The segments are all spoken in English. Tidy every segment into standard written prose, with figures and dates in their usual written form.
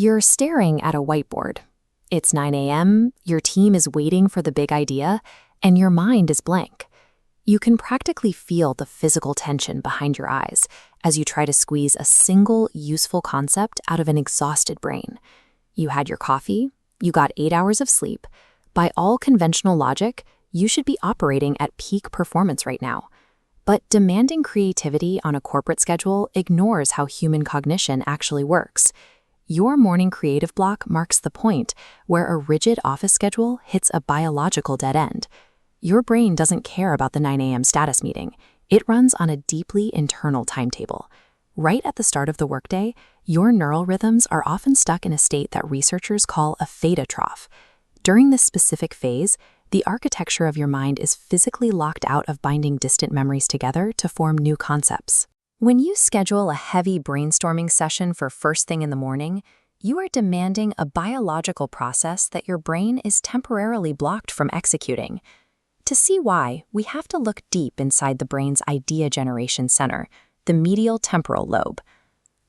You're staring at a whiteboard. It's 9 a.m., your team is waiting for the big idea, and your mind is blank. You can practically feel the physical tension behind your eyes as you try to squeeze a single useful concept out of an exhausted brain. You had your coffee, you got 8 hours of sleep. By all conventional logic, you should be operating at peak performance right now. But demanding creativity on a corporate schedule ignores how human cognition actually works. Your morning creative block marks the point where a rigid office schedule hits a biological dead end. Your brain doesn't care about the 9 a.m. status meeting. It runs on a deeply internal timetable. Right at the start of the workday, your neural rhythms are often stuck in a state that researchers call a Theta trough. During this specific phase, the architecture of your mind is physically locked out of binding distant memories together to form new concepts. When you schedule a heavy brainstorming session for first thing in the morning, you are demanding a biological process that your brain is temporarily blocked from executing. To see why, we have to look deep inside the brain's idea generation center, the medial temporal lobe.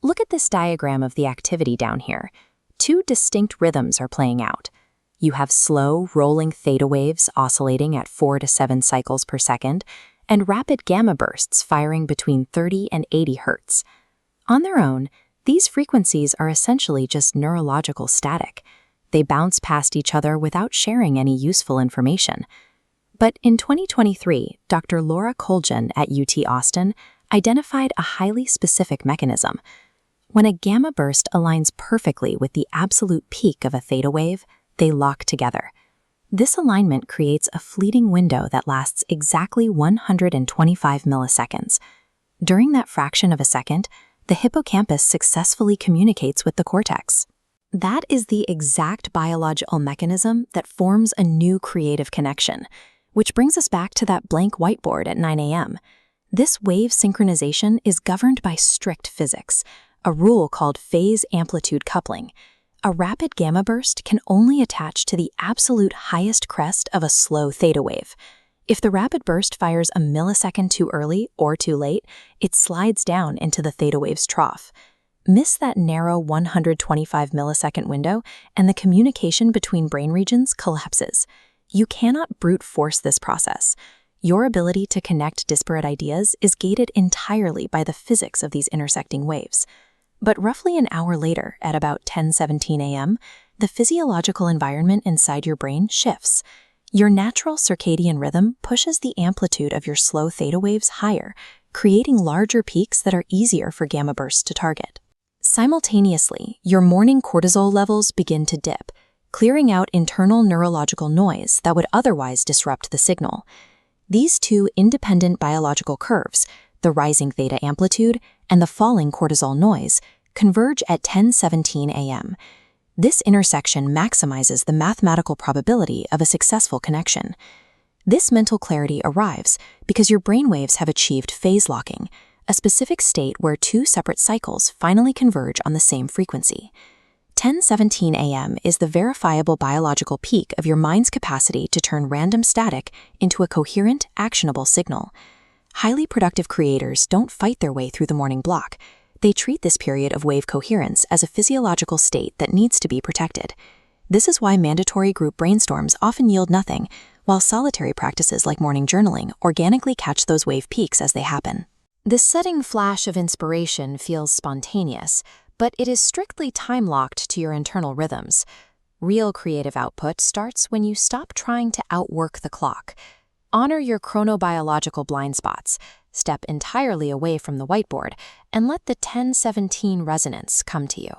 Look at this diagram of the activity down here. Two distinct rhythms are playing out. You have slow, rolling theta waves oscillating at 4 to 7 cycles per second, and rapid gamma bursts firing between 30 and 80 hertz. On their own, these frequencies are essentially just neurological static. They bounce past each other without sharing any useful information. But in 2023, Dr. Laura Colgin at UT Austin identified a highly specific mechanism. When a gamma burst aligns perfectly with the absolute peak of a theta wave, they lock together. This alignment creates a fleeting window that lasts exactly 125 milliseconds. During that fraction of a second, the hippocampus successfully communicates with the cortex. That is the exact biological mechanism that forms a new creative connection, which brings us back to that blank whiteboard at 9 a.m. This wave synchronization is governed by strict physics, a rule called phase-amplitude coupling. A rapid gamma burst can only attach to the absolute highest crest of a slow theta wave. If the rapid burst fires a millisecond too early or too late, it slides down into the theta wave's trough. Miss that narrow 125 millisecond window, and the communication between brain regions collapses. You cannot brute force this process. Your ability to connect disparate ideas is gated entirely by the physics of these intersecting waves. But roughly an hour later, at about 10:17 a.m., the physiological environment inside your brain shifts. Your natural circadian rhythm pushes the amplitude of your slow theta waves higher, creating larger peaks that are easier for gamma bursts to target. Simultaneously, your morning cortisol levels begin to dip, clearing out internal neurological noise that would otherwise disrupt the signal. These two independent biological curves, the rising theta amplitude and the falling cortisol noise, converge at 10:17 a.m. This intersection maximizes the mathematical probability of a successful connection. This mental clarity arrives because your brainwaves have achieved phase locking, a specific state where two separate cycles finally converge on the same frequency. 10:17 a.m. is the verifiable biological peak of your mind's capacity to turn random static into a coherent, actionable signal. Highly productive creators don't fight their way through the morning block. They treat this period of wave coherence as a physiological state that needs to be protected. This is why mandatory group brainstorms often yield nothing, while solitary practices like morning journaling organically catch those wave peaks as they happen. This sudden flash of inspiration feels spontaneous, but it is strictly time-locked to your internal rhythms. Real creative output starts when you stop trying to outwork the clock. Honor your chronobiological blind spots, step entirely away from the whiteboard, and let the 10:17 resonance come to you.